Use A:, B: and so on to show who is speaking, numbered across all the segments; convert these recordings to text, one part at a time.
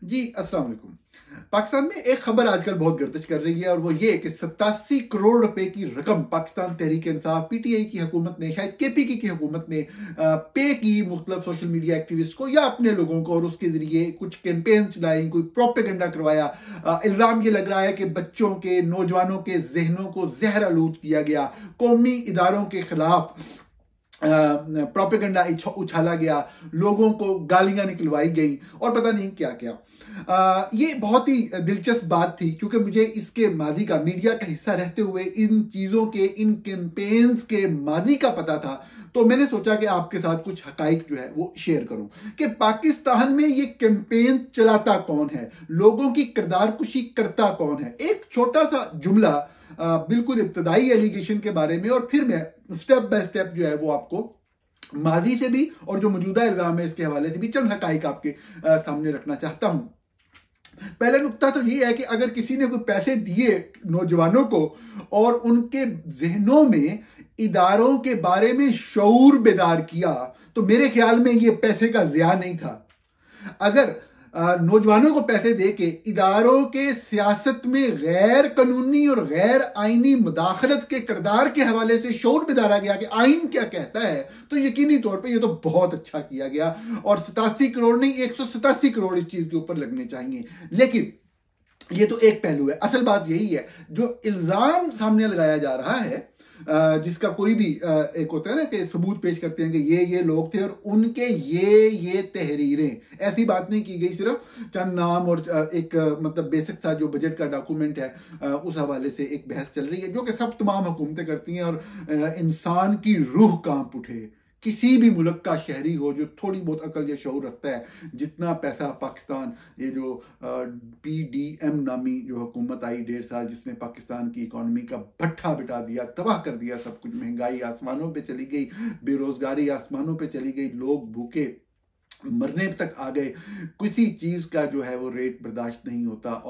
A: जी अस्सलाम वालेकुम। पाकिस्तान में एक खबर आजकल बहुत गर्दिश कर रही है और वो ये कि 87 करोड़ रुपए की रकम पाकिस्तान तहरीक इंसाफ पीटीआई की हुकूमत ने, शायद केपीके की हुकूमत ने पे की मुख्तलिफ सोशल मीडिया एक्टिविस्ट को या अपने लोगों को, और उसके जरिए कुछ कैंपेन चलाई, कोई प्रोपेगेंडा करवाया। इल्जाम ये लग रहा है कि बच्चों के, नौजवानों के जहनों को जहर आलूद किया गया, कौमी इदारों के खिलाफ प्रोपेगेंडा उछाला गया, लोगों को गालियां निकलवाई गई और पता नहीं क्या क्या। ये बहुत ही दिलचस्प बात थी क्योंकि मुझे इसके माजी का, मीडिया का हिस्सा रहते हुए इन चीज़ों के, इन कैंपेन्स के माजी का पता था। तो मैंने सोचा कि आपके साथ कुछ हकाइक जो है वो शेयर करूं कि पाकिस्तान में ये कैंपेन चलाता कौन है, लोगों की किरदार कुशी करता कौन है। एक छोटा सा जुमला बिल्कुल इब्तदाई एलिगेशन के बारे में, और फिर मैं स्टेप बाय स्टेप जो है वो आपको माजी से भी और जो मौजूदा इल्जाम है इसके हवाले से भी चंद हकाइक आपके सामने रखना चाहता हूं। पहला नुक्ता तो ये है कि अगर किसी ने कोई पैसे दिए नौजवानों को और उनके जहनों में इदारों के बारे में शऊर बेदार किया, तो मेरे ख्याल में ये पैसे का ज़िया नहीं था। अगर नौजवानों को पैसे देके इदारों के सियासत में गैर कानूनी और गैर आईनी मुदाखलत के किरदार के हवाले से शऊर बिदारा गया कि आइन क्या कहता है, तो यकीनी तौर पे ये तो बहुत अच्छा किया गया। और 87 करोड़ नहीं, 187 करोड़ इस चीज के ऊपर लगने चाहिए। लेकिन ये तो एक पहलू है। असल बात यही है, जो इल्जाम सामने लगाया जा रहा है, जिसका कोई भी एक होता है ना कि सबूत पेश करते हैं कि ये लोग थे और उनके ये तहरीरें, ऐसी बात नहीं की गई, सिर्फ चंद नाम और एक मतलब बेसिक सा जो बजट का डॉक्यूमेंट है उस हवाले से एक बहस चल रही है, जो कि सब तमाम हुकूमतें करती हैं। और इंसान की रूह कांप उठे, किसी भी मुल्क का शहरी हो जो थोड़ी बहुत अकल या शऊर रखता है, जितना पैसा पाकिस्तान, ये जो PDM नामी जो हुकूमत आई 1.5 साल, जिसने पाकिस्तान की इकॉनमी का भट्ठा बिठा दिया, तबाह कर दिया सब कुछ, महंगाई आसमानों पे चली गई, बेरोजगारी आसमानों पे चली गई, लोग भूखे मरने तक आ गए, किसी चीज का जो है वो रेट बर्दाश्त नहीं होता।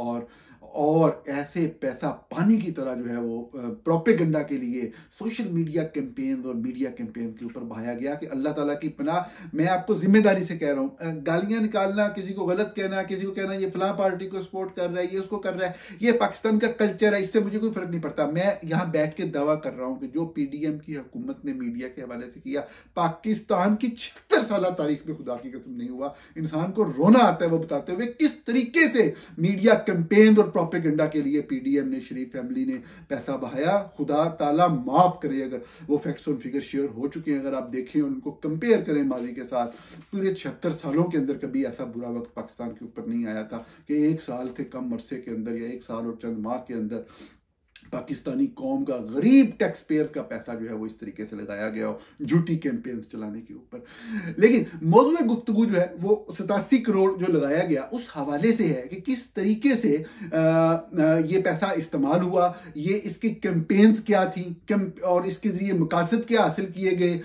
A: और ऐसे पैसा पानी की तरह जो है वो प्रोपेगेंडा के लिए सोशल मीडिया कैंपेन और मीडिया कैंपेन के ऊपर बहाया गया कि अल्लाह ताला की पनाह, मैं आपको जिम्मेदारी से कह रहा हूँ, गालियां निकालना, किसी को गलत कहना, किसी को कहना ये फलां पार्टी को सपोर्ट कर रहा है, ये उसको कर रहा है, ये पाकिस्तान का कल्चर है, इससे मुझे कोई फर्क नहीं पड़ता। मैं यहाँ बैठ के दावा कर रहा हूँ कि जो PDM की हुकूमत ने मीडिया के हवाले से किया, पाकिस्तान की 76 साल तारीख में खुदा की कसम नहीं हुआ। इंसान को रोना आता है वो बताते हुए किस तरीके से मीडिया कैंपेन और प्रोपेगेंडा के लिए PDM ने, शरीफ फैमिली ने पैसा बहाया। खुदा ताला माफ करे अगर वो फैक्ट्स और फिगर शेयर हो चुके हैं, अगर आप देखें उनको कंपेयर करें माजी के साथ, पूरे 76 सालों के अंदर कभी ऐसा बुरा वक्त पाकिस्तान के ऊपर नहीं आया था कि 1 साल के कम अरसे के अंदर या 1 साल और चंद माह के अंदर पाकिस्तानी कौम का, गरीब टैक्स पेयर का पैसा जो है वो इस तरीके से लगाया गया हो झूठी कैंपेन चलाने के ऊपर। लेकिन मौजूद गुफ्तगू जो है वो 87 करोड़ जो लगाया गया उस हवाले से है कि किस तरीके से ये पैसा इस्तेमाल हुआ, ये इसकी कैंपेन्स क्या थी और इसके जरिए मकासद क्या हासिल किए गए।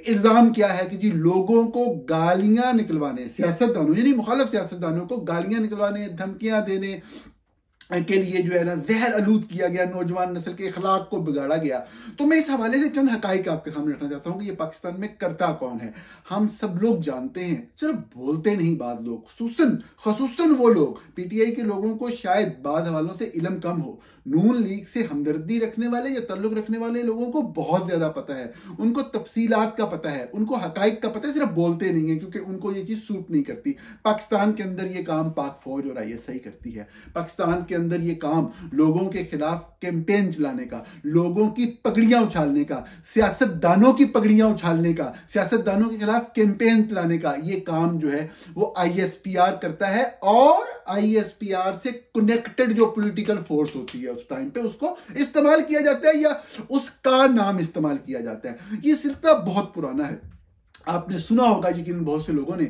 A: इल्ज़ाम क्या है कि जी लोगों को गालियां निकलवाने, सियासतदानों यानी मुखालिफ सियासतदानों को गालियां निकलवाने, धमकियां देने के लिए जो है ना जहर आलूद किया गया, नौजवान नस्ल के अखलाक को बिगाड़ा गया। तो मैं इस हवाले से चंद हकाइक आपके सामने रखना चाहता हूं कि ये पाकिस्तान में करता कौन है। हम सब लोग जानते हैं, सिर्फ बोलते नहीं बात लोग, खसूसन वो लोग, PTI के लोगों को शायद बाद हवालों से इल्म कम हो, नून लीग से हमदर्दी रखने वाले या ताल्लुक रखने वाले लोगों को बहुत ज्यादा पता है, उनको तफसीलात का पता है, उनको हकाइक का पता है, सिर्फ बोलते नहीं है क्योंकि उनको ये चीज सूट नहीं करती। पाकिस्तान के अंदर ये काम पाक फौज और ISI करती है। पाकिस्तान के अंदर ये काम लोगों के खिलाफ कैंपेन चलाने का, लोगों की पगड़ियां उछालने का, सियासतदानों की पगड़ियां उछालने का, सियासतदानों के खिलाफ कैंपेन चलाने का, ये काम जो है वो ISPR करता है। और ISPR से कनेक्टेड जो पॉलिटिकल फोर्स होती है उस टाइम पे उसको इस्तेमाल किया जाता है या उसका नाम इस्तेमाल किया जाता है। ये सिलसिला बहुत पुराना है। आपने सुना होगा यकीन बहुत से लोगों ने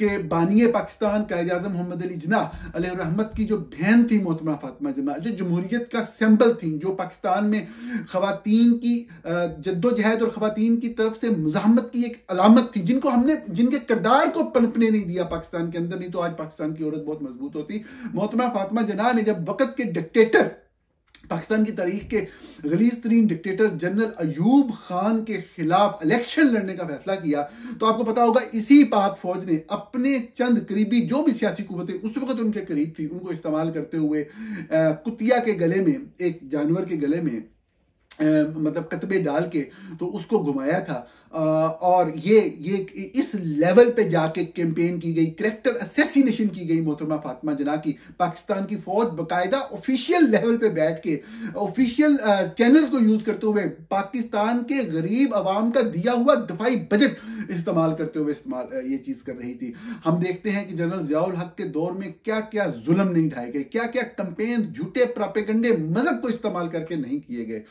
A: कि बानिए पाकिस्तान कायद आज़म मोहम्मद अली जिन्नाह अलैहि रहमत की जो बहन थी मोहतरमा फातिमा जिन्नाह, जो जमहूरियत का सिंबल थी, जो पाकिस्तान में खवातीन की जद्दोजहद और खवातीन की तरफ से मुज़ाहमत की एक अलामत थी, जिनके किरदार को पनपने नहीं दिया पाकिस्तान के अंदर, नहीं तो आज पाकिस्तान की औरत बहुत मजबूत होती। मोहतरमा फातिमा जिन्नाह ने जब वक्त के डिक्टेटर पाकिस्तान की तारीख के गलीज तरीन डिक्टेटर जनरल अयूब खान के खिलाफ इलेक्शन लड़ने का फैसला किया, तो आपको पता होगा इसी पाक फौज ने अपने चंद करीबी जो भी सियासी कुव्वतें उस वक्त उनके करीब थी उनको इस्तेमाल करते हुए कुतिया के गले में, एक जानवर के गले में मतलब कतबे डाल के तो उसको घुमाया था। और ये इस लेवल पे जाके कैंपेन की गई, कैरेक्टर असैसिनेशन की गई मोहतरमा फातिमा जना की। पाकिस्तान की फौज बकायदा ऑफिशियल लेवल पे बैठ के ऑफिशियल चैनल्स को यूज करते हुए पाकिस्तान के गरीब आवाम का दिया हुआ दफाई बजट इस्तेमाल करते हुए ये चीज कर रही थी। हम देखते हैं कि जनरल जियाउल हक के दौर में क्या क्या जुल्म नहीं ढाए गए, क्या क्या कैंपेन झूठे प्रोपेगेंडे मजहब को इस्तेमाल करके नहीं किए गए।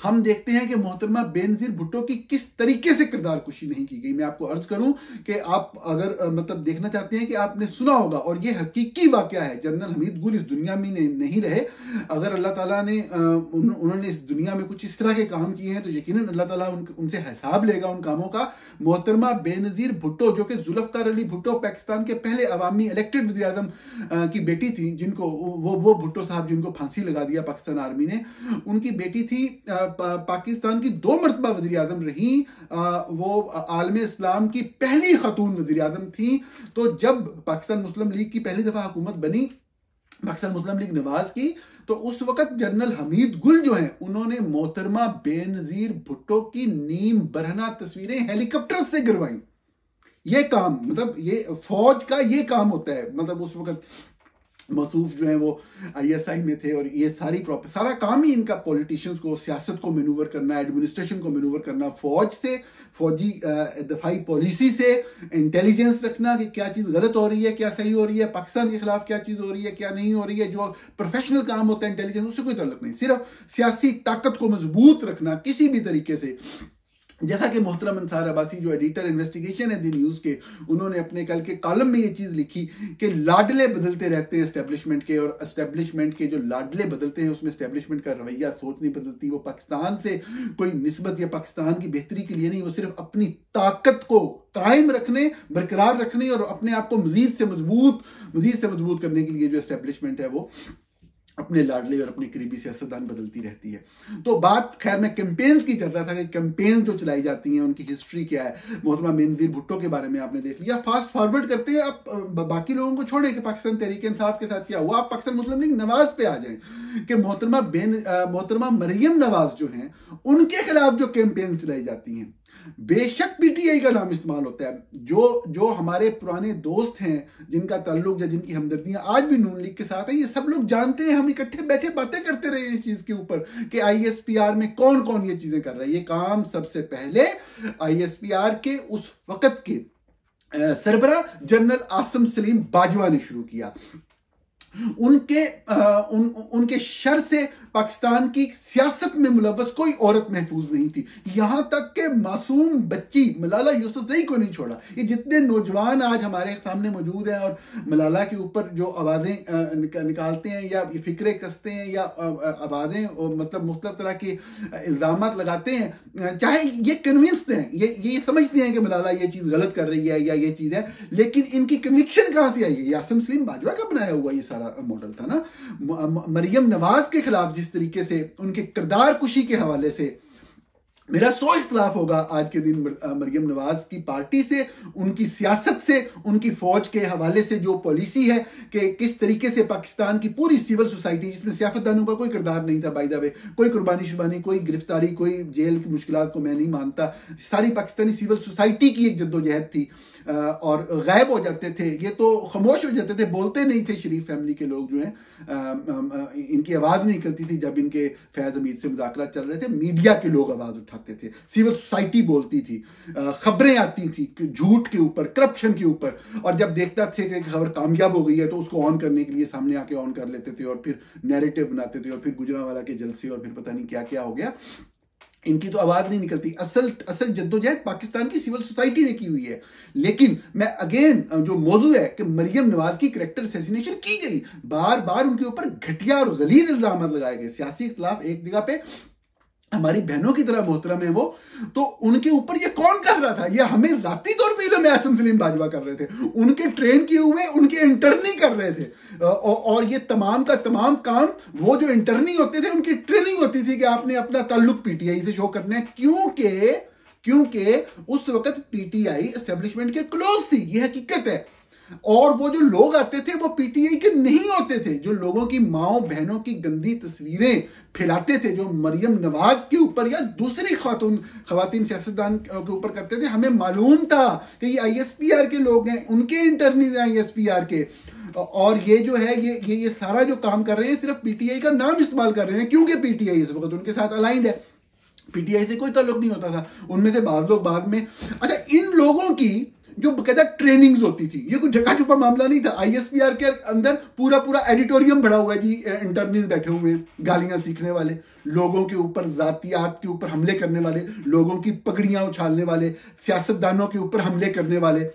A: हम देखते हैं कि मोहतरमा बेनजीर भुट्टो की किस तरीके से किरदार कुशी नहीं की गई। मैं आपको अर्ज करूं कि आप अगर मतलब देखना चाहते हैं कि आपने सुना होगा, और ये हकीकी वाकया है, जनरल हमीद गुल इस दुनिया में नहीं रहे। अगर अल्लाह ताला ने उन्होंने इस दुनिया में कुछ इस तरह के काम किए हैं तो यकीनन अल्लाह ताला उनसे हिसाब लेगा उन कामों का। मोहतरमा बेनजीर भुट्टो जो कि जुल्फकार अली भुट्टो पाकिस्तान के पहले अवामी इलेक्टेड वज़ीर आज़म की बेटी थी, जिनको वो भुट्टो साहब जिनको फांसी लगा दिया पाकिस्तान आर्मी ने, उनकी बेटी थी पाकिस्तान की 2 मरतबा वज़ीर आज़म रही। वो आलम इस्लाम की पहली खातून वज़ीर आज़म थी। तो जब पाकिस्तान मुस्लिम लीग की पहली दफा हुकूमत बनी, पाकिस्तान मुस्लिम लीग नवाज की, तो उस वक्त जनरल हमीद गुल जो हैं उन्होंने मोहतरमा बेनजीर भुट्टो की नीम बरहना तस्वीरें हेलीकॉप्टर से गिरवाई। ये काम मतलब ये फौज का ये काम होता है। मतलब उस वक्त मसूफ जो है वो ISI में थे, और ये सारा काम ही इनका पॉलिटिशियंस को, सियासत को मैनूवर करना, एडमिनिस्ट्रेशन को मैनूवर करना, फौज से, फौजी दफाई पॉलिसी से इंटेलिजेंस रखना कि क्या चीज़ गलत हो रही है, क्या सही हो रही है, पाकिस्तान के खिलाफ क्या चीज़ हो रही है, क्या नहीं हो रही है। जो प्रोफेशनल काम होता है इंटेलिजेंस, उससे कोई ताल्लुक नहीं, सिर्फ सियासी ताकत को मजबूत रखना किसी भी तरीके से। जैसा कि मोहतरम अंसार अब्बासी जो एडिटर इन्वेस्टिगेशन है दी न्यूज़ के, उन्होंने अपने कल के कॉलम में ये चीज़ लिखी कि लाडले बदलते रहते हैं एस्टेब्लिशमेंट के, और एस्टेब्लिशमेंट के जो लाडले बदलते हैं उसमें एस्टेब्लिशमेंट का रवैया, सोच नहीं बदलती। वो पाकिस्तान से कोई निस्बत या पाकिस्तान की बेहतरी के लिए नहीं, वो सिर्फ अपनी ताकत को कायम रखने, बरकरार रखने और अपने आप को मजीद से मजबूत करने के लिए जो एस्टेब्लिशमेंट है वो अपने लाडले और अपनी करीबी सियासतदान बदलती रहती है। तो बात खैर मैं कैंपेन्स की कर रहा था कि कैंपेन जो चलाई जाती हैं उनकी हिस्ट्री क्या है। मोहतरमा बेनजीर भुट्टो के बारे में आपने देख लिया। फास्ट फॉरवर्ड करते हैं, आप बाकी लोगों को छोड़ें कि पाकिस्तान तहरीक इंसाफ के साथ क्या हुआ, आप पाकिस्तान मुस्लिम लीग नवाज पे आ जाएं कि मोहतरमा मरियम नवाज जो हैं उनके खिलाफ जो कैंपेन चलाई जाती हैं, बेशक PTI का नाम इस्तेमाल होता है। जो हमारे पुराने दोस्त हैं, जिनका ताल्लुक या जिनकी हमदर्दियां आज भी नून लीग के साथ है, ये सब लोग जानते हैं। हम इकट्ठे बैठे बातें करते रहे इस चीज के ऊपर कि ISPR में कौन कौन ये चीजें कर रहा है। ये काम सबसे पहले ISPR के उस वक्त के सरबरा जनरल आसिम सलीम बाजवा ने शुरू किया। उनके शर से पाकिस्तान की सियासत में मुलव्वस कोई औरत महफूज नहीं थी, यहां तक कि मासूम बच्ची मलाला यूसुफजई को नहीं छोड़ा। ये जितने नौजवान आज हमारे सामने मौजूद हैं और मलाला के ऊपर जो आवाजें निकालते हैं या फिक्रे कसते हैं या आवाजें मतलब मुख्तलिफ तरह के इल्जाम लगाते हैं, चाहे ये कन्विंस्ड हैं, ये समझते हैं कि मलाला ये चीज गलत कर रही है या ये चीज है, लेकिन इनकी कन्विक्शन कहां से आई है? आसिम सलीम बाजवा का बनाया हुआ ये सारा मॉडल था ना। मरियम नवाज के खिलाफ जिस तरीके से उनके किरदार कुशी के हवाले से मेरा 100 इख्तलाफ होगा आज के दिन मरियम नवाज की पार्टी से, उनकी सियासत से, उनकी फौज के हवाले से जो पॉलिसी है कि किस तरीके से पाकिस्तान की पूरी सिविल सोसाइटी, जिसमें सियासतदानों का कोई किरदार नहीं था बाय द वे, कोई कुर्बानी शुबानी, कोई गिरफ्तारी, कोई जेल की मुश्किलात को मैं नहीं मानता, सारी पाकिस्तानी सिविल सोसाइटी की एक जद्दोजहद थी और गायब हो जाते थे, ये तो खामोश हो जाते थे, बोलते नहीं थे। शरीफ फैमिली के लोग जो हैं इनकी आवाज़ नहीं निकलती थी जब इनके फैज़ हमीद से मुज़ाकरात चल रहे थे। मीडिया के लोग आवाज़ उठाते थे, सिविल सोसाइटी बोलती थी, खबरें आती थी झूठ के ऊपर, करप्शन के ऊपर, और जब देखता थे कि खबर कामयाब हो गई है तो उसको ऑन करने के लिए सामने आके ऑन कर लेते थे और फिर नैरेटिव बनाते थे और फिर गुजरांवाला के जलसे और फिर पता नहीं क्या क्या हो गया। इनकी तो आवाज नहीं निकलती। असल जद्दोजहद पाकिस्तान की सिविल सोसाइटी ने की हुई है। लेकिन मैं अगेन जो मौजू है कि मरियम नवाज की कैरेक्टर असैसिनेशन की गई, बार बार उनके ऊपर घटिया और गलीज इल्जाम लगाए गए। सियासी इख्तिलाफ एक जगह पे, हमारी बहनों की तरह मोहतरम है वो, तो उनके ऊपर ये कौन कर रहा था? ये हमें जाती तौर पे इल्म आसिम सलीम बाजवा कर रहे थे, उनके ट्रेन किए हुए उनके इंटर्नी कर रहे थे। और ये तमाम का तमाम काम वो जो इंटर्नी होते थे उनकी ट्रेनिंग होती थी कि आपने अपना ताल्लुक पीटीआई से शो करना है, क्योंकि उस वक्त पीटीआई एस्टेब्लिशमेंट के क्लोज थी, ये हकीकत है। और वो जो लोग आते थे वो पीटीआई के नहीं होते थे, जो लोगों की माओ बहनों की गंदी तस्वीरें फैलाते थे, जो मरियम नवाज के ऊपर या दूसरी खवातीन सियासतदान के ऊपर करते थे, हमें मालूम था कि ये आईएसपीआर के लोग हैं, उनके इंटर्नीज हैं आईएसपीआर के। और ये जो है ये सारा जो काम कर रहे हैं सिर्फ पीटीआई का नाम इस्तेमाल कर रहे हैं, क्योंकि पीटीआई इस वक्त उनके साथ अलाइंड है। पीटीआई से कोई ताल्लुक नहीं होता था, उनमें से बाद लोग बाद में। अच्छा, इन लोगों की जो बकायदा ट्रेनिंग्स होती थी, ये कोई ढका छुपा मामला नहीं था। आईएसपीआर के अंदर पूरा पूरा एडिटोरियम भरा हुआ है जी, इंटर्नीज बैठे हुए हैं, गालियां सीखने वाले, लोगों के ऊपर जातियात के ऊपर हमले करने वाले, लोगों की पगड़ियां उछालने वाले, सियासतदानों के ऊपर हमले करने वाले।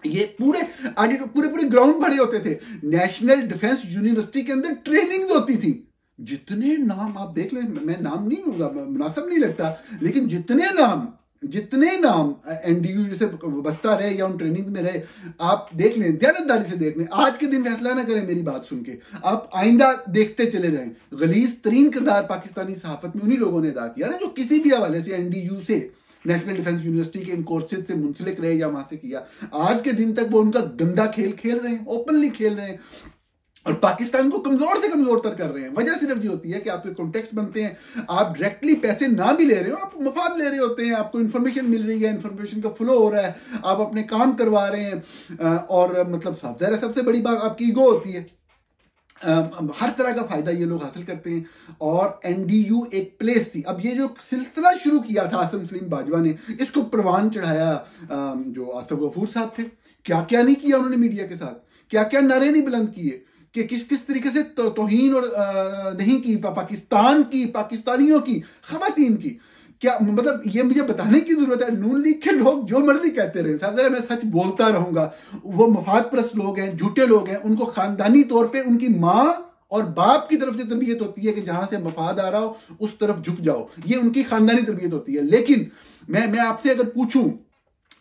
A: ये पूरे ग्राउंड भरे होते थे। नेशनल डिफेंस यूनिवर्सिटी के अंदर ट्रेनिंग होती थी। जितने नाम आप देख लें, मैं नाम नहीं लूंगा, मुनासिब नहीं लगता, लेकिन जितने नाम एनडीयू जैसे बसता रहे या उन ट्रेनिंग में रहे, आप देख लें, ध्यानदारी से देख लें। आज के दिन फैसला ना करें मेरी बात सुन के, आप आइंदा देखते चले रहें। गलीज तरीन किरदार पाकिस्तानी सहाफत में उन्हीं लोगों ने अदा किया ना, जो किसी भी हवाले से एनडीयू से, नेशनल डिफेंस यूनिवर्सिटी के इन कोर्सेज से मुंसलिक रहे या वहां से किया, आज के दिन तक वो उनका गंदा खेल खेल रहे हैं, ओपनली खेल रहे हैं, और पाकिस्तान को कमजोर से कमजोर तर कर रहे हैं। वजह सिर्फ ये होती है कि आपके कॉन्टेक्स्ट बनते हैं, आप डायरेक्टली पैसे ना भी ले रहे हो, आप मफाद ले रहे होते हैं, आपको इन्फॉर्मेशन मिल रही है, इन्फॉर्मेशन का फ्लो हो रहा है, आप अपने काम करवा रहे हैं, और मतलब साफ ज़ाहिर है सबसे बड़ी बात आपकी ईगो होती है। हर तरह का फायदा ये लोग हासिल करते हैं। और एनडीयू एक प्लेस थी। अब ये जो सिलसिला शुरू किया था आसिम सलीम बाजवा ने, इसको परवान चढ़ाया जो आसिफ गफूर साहब थे। क्या क्या नहीं किया उन्होंने मीडिया के साथ, क्या क्या नारे नहीं बुलंद किए कि किस किस तरीके से तौहीन और नहीं की पाकिस्तान की, पाकिस्तानियों की, खवातीन की। क्या मतलब ये मुझे बताने की जरूरत है? नून लीग के लोग जो मर्जी कहते रहे, साहब मैं सच बोलता रहूंगा, वो मफाद परस्त लोग हैं, झूठे लोग हैं, उनको खानदानी तौर पे उनकी माँ और बाप की तरफ से तरबियत होती है कि जहां से मफाद आ रहा हो उस तरफ झुक जाओ, ये उनकी खानदानी तरबियत होती है। लेकिन मैं आपसे अगर पूछूं,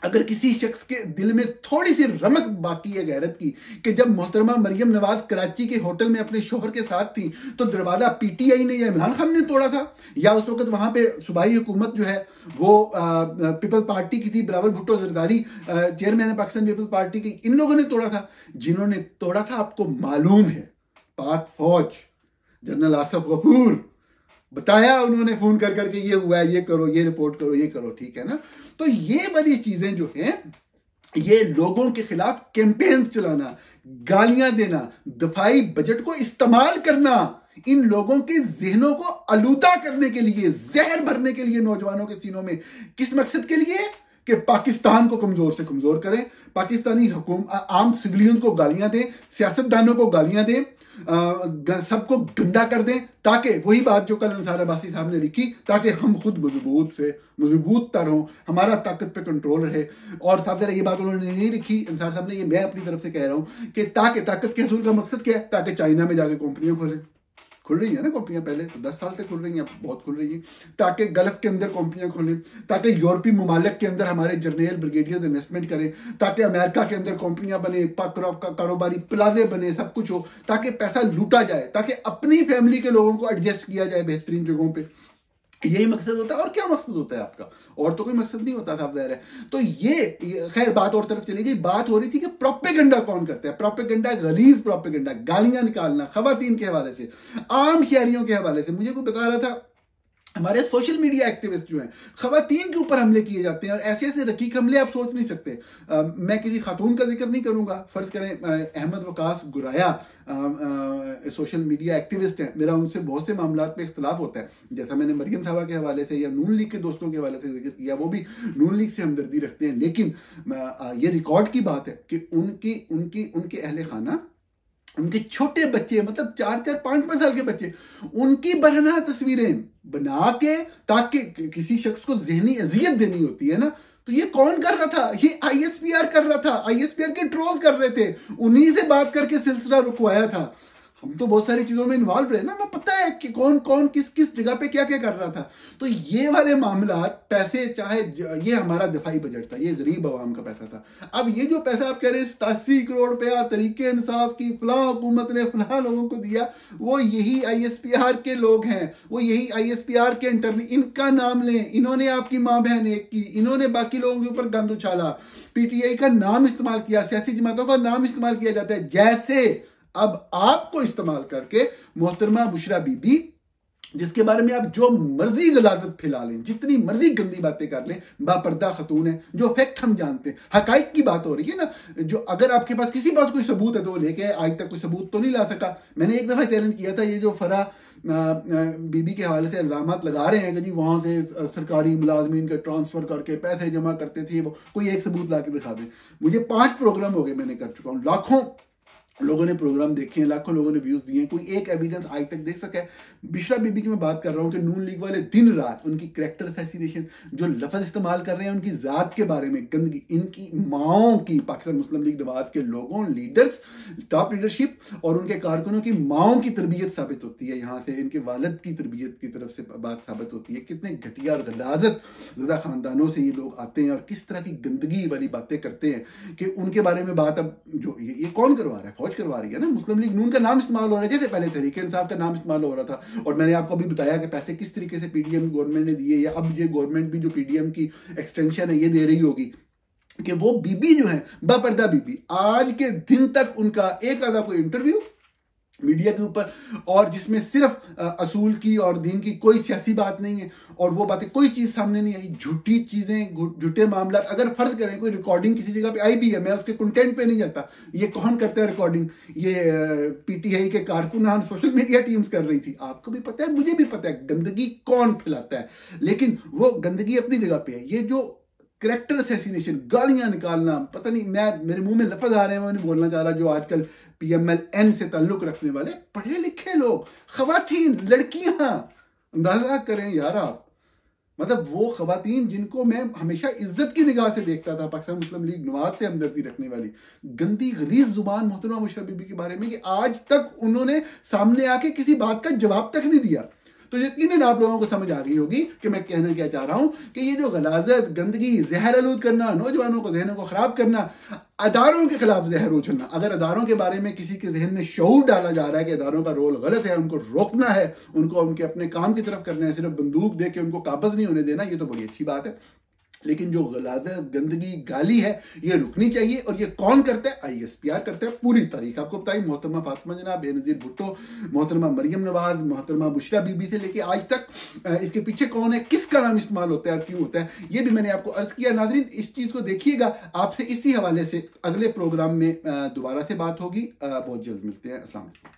A: अगर किसी शख्स के दिल में थोड़ी सी रमक बाकी है गैरत की, कि जब मोहतरमा मरियम नवाज कराची के होटल में अपने शोहर के साथ थी, तो दरवाजा पीटीआई ने या इमरान खान ने तोड़ा था, या उस वक्त वहां पे सूबाई हुकूमत जो है वो पीपल्स पार्टी की थी, बिलावल भुट्टो जरदारी चेयरमैन है पाकिस्तान पीपल्स पार्टी की, इन लोगों ने तोड़ा था। जिन्होंने तोड़ा था आपको मालूम है, पाक फौज, जनरल आसिफ गफूर, बताया उन्होंने फोन कर करके, ये हुआ है, ये करो, ये रिपोर्ट करो, ये करो, ठीक है ना। तो ये वाली चीजें जो हैं, ये लोगों के खिलाफ कैंपेन्स चलाना, गालियां देना, दफाई बजट को इस्तेमाल करना, इन लोगों के जहनों को आलूदा करने के लिए, जहर भरने के लिए नौजवानों के सीनों में, किस मकसद के लिए? कि पाकिस्तान को कमजोर से कमजोर करें, पाकिस्तानी आम सिविलियंस को गालियां दें, सियासतदानों को गालियां दें, सबको गंदा कर दें, ताकि वही बात जो कल अंसार अब्बासी साहब ने लिखी, ताकि हम खुद मजबूत तर हों, हमारा ताकत पे कंट्रोल रहे। और साहब ये बात उन्होंने नहीं लिखी अंसार साहब ने, ये मैं अपनी तरफ से कह रहा हूं कि ताकि ताकत के हसूल का मकसद क्या है? ताकि चाइना में जाके कंपनियां खोलें, खुल रही है ना कंपनियां, पहले तो 10 साल से खुल रही हैं, बहुत खुल रही हैं, ताकि गल्फ के अंदर कंपनियां खोलें, ताकि यूरोपीय ममालिक के अंदर हमारे जर्नल ब्रिगेडियर इन्वेस्टमेंट करें, ताकि अमेरिका के अंदर कंपनियां बने, कारोबारी प्लाजे बने, सब कुछ हो, ताकि पैसा लूटा जाए, ताकि अपनी फैमिली के लोगों को एडजस्ट किया जाए बेहतरीन जगहों पर। यही मकसद होता है। और क्या मकसद होता है आपका? और तो कोई मकसद नहीं होता था, ज़ाहिर है। तो ये खैर बात और तरफ चली गई। बात हो रही थी कि प्रोपेगेंडा कौन करता है। प्रोपेगेंडा, गलीज प्रोपेगेंडा, गालियां निकालना खवातीन के हवाले से, आम शहरियों के हवाले से। मुझे कोई बता रहा था, हमारे सोशल मीडिया एक्टिविस्ट जो हैं, खवातीन के ऊपर हमले किए जाते हैं, और ऐसे ऐसे रकीक हमले आप सोच नहीं सकते। मैं किसी खातून का जिक्र नहीं करूंगा, फर्ज करें Ahmad Waqas Goraya social media activist हैं, मेरा उनसे बहुत से मामलों पे इख्तलाफ होता है, जैसा मैंने मरियम साहबा के हवाले से या नून लीग के दोस्तों के हवाले से जिक्र किया, वो भी नून लीग से हमदर्दी रखते हैं। लेकिन ये रिकॉर्ड की बात है कि उनके अहले खाना, उनके छोटे बच्चे, मतलब 4-4, 5-5 साल के बच्चे, उनकी बरहना तस्वीरें बना के, ताकि किसी शख्स को ज़हनी अजियत देनी होती है ना, तो ये कौन कर रहा था? ये आईएसपीआर कर रहा था। आईएसपीआर के ट्रोल कर रहे थे, उन्हीं से बात करके सिलसिला रुकवाया था। हम तो बहुत सारी चीजों में इन्वॉल्व रहे ना, हमें पता है कि कौन कौन किस किस जगह पे क्या क्या कर रहा था। तो ये वाले मामला, पैसे चाहे ये हमारा दिफाई बजट था, ये गरीब आवाम का पैसा था। अब ये जो पैसा आप कह रहे हैं 87 करोड़ रुपया तरीके इंसाफ की फलां हुकूमत ने फलां लोगों को दिया, वो यही ISPR के लोग हैं, वो यही ISPR के इंटरनी, इनका नाम लें, इन्होंने आपकी माँ बहन एक की, इन्होंने बाकी लोगों के ऊपर गंद उछाला, PTI का नाम इस्तेमाल किया, सियासी जमातों का नाम इस्तेमाल किया जाता है, जैसे अब आपको इस्तेमाल करके मोहतरमा बुशरा बीबी, जिसके बारे में आप जो मर्जी गलाजत फैला लें, जितनी मर्जी गंदी बातें कर लें, बापर्दा खतून है, जो फैक्ट हम जानते हैं, हकाइक की बात हो रही है ना, जो अगर आपके पास किसी पास कोई सबूत है तो लेके आज तक कोई सबूत तो नहीं ला सका। मैंने एक दफा चैलेंज किया था, ये जो फरा बीबी के हवाले से इल्जामात लगा रहे हैं कि जी वहां से सरकारी मुलाजमीन के ट्रांसफर करके पैसे जमा करते थे, वो कोई एक सबूत ला के दिखा दे। मुझे 5 प्रोग्राम हो गए मैंने कर चुका हूँ, लाखों लोगों ने प्रोग्राम देखे हैं, लाखों लोगों ने व्यूज दिए हैं, कोई एक एविडेंस आज तक देख सका है। बुशरा बीबी की मैं बात कर रहा हूं कि नून लीग वाले दिन रात उनकी कैरेक्टर असैसिनेशन, जो लफ्ज इस्तेमाल कर रहे हैं उनकी जात के बारे में गंदगी, इनकी माओं की, पाकिस्तान मुस्लिम लीग नवाज के लोगों, लीडर्स, टॉप लीडरशिप और उनके कारकुनों की माओं की तरबियत साबित होती है। यहाँ से इनके वालिद की तरबियत की तरफ से बात साबित होती है, कितने घटिया और गलाजत ज़्यादा खानदानों से ये लोग आते हैं और किस तरह की गंदगी वाली बातें करते हैं कि उनके बारे में बात। अब जो ये कौन करवा रहा है? फौज करवा रही है ना, मुस्लिम लीग नून का नाम इस्तेमाल हो रहा है, जैसे पहले तहरीक इंसाफ का नाम इस्तेमाल हो रहा था। और मैंने आपको अभी बताया कि पैसे किस तरीके से PDM गवर्नमेंट ने दिए, या अब ये गवर्नमेंट भी जो PDM की एक्सटेंशन है ये दे रही होगी, कि वो बीबी जो है बापर्दा बीबी, आज के दिन तक उनका एक आधा कोई इंटरव्यू मीडिया के ऊपर, और जिसमें सिर्फ असूल की और दीन की कोई सियासी बात नहीं है, और वो बातें कोई चीज़ सामने नहीं आई, झूठी चीज़ें, झूठे मामला। अगर फर्ज करें कोई रिकॉर्डिंग किसी जगह पे आई भी है, मैं उसके कंटेंट पे नहीं जाता, ये कौन करता है रिकॉर्डिंग, ये PTI के कारकुनान सोशल मीडिया टीम्स कर रही थी, आपको भी पता है, मुझे भी पता है, गंदगी कौन फैलाता है, लेकिन वो गंदगी अपनी जगह पे है। ये जो कैरेक्टर असैसिनेशन, गालियां निकालना, पता नहीं, मेरे मुंह में लफ्ज आ रहे हैं, मैं नहीं बोलना चाह रहा, जो आजकल PMLN से ताल्लुक रखने वाले पढ़े लिखे लोग, खवातीन, लड़कियां, अंदाजा करें यार आप, मतलब वो खवातीन जिनको मैं हमेशा इज्जत की निगाह से देखता था, पाकिस्तान मुस्लिम लीग नवाज से हमदर्दी रखने वाली, गंदी गलीज जुबान मोहतरमा बुशरा बीबी के बारे में कि आज तक उन्होंने सामने आके किसी बात का जवाब तक नहीं दिया। तो यकीनन आप लोगों को समझ आ गई होगी कि मैं कहना क्या चाह रहा हूं, कि ये जो गलाजत, गंदगी, जहर आलूद करना, नौजवानों को, जहनों को खराब करना, अदारों के खिलाफ जहर उछलना, अगर अदारों के बारे में किसी के जहन में शऊर डाला जा रहा है कि अदारों का रोल गलत है, उनको रोकना है, उनको उनके अपने काम की तरफ करना है, सिर्फ बंदूक दे के उनको काबज नहीं होने देना, ये तो बड़ी अच्छी बात है। लेकिन जो गलाजत, गंदगी, गाली है, ये रुकनी चाहिए। और ये कौन करता है? ISPR करता है। पूरी तारीख आपको बताई, मोहतरमा फातिमा जनाब, बेनज़ीर भुट्टो, मोहतरमा मरियम नवाज, मोहतरमा बुशरा बीबी से लेके आज तक इसके पीछे कौन है, किसका नाम इस्तेमाल होता है और क्यों होता है, ये भी मैंने आपको अर्ज किया। नाजरीन, इस चीज़ को देखिएगा, आपसे इसी हवाले से अगले प्रोग्राम में दोबारा से बात होगी। बहुत जल्द मिलते हैं। अस्सलाम वालेकुम।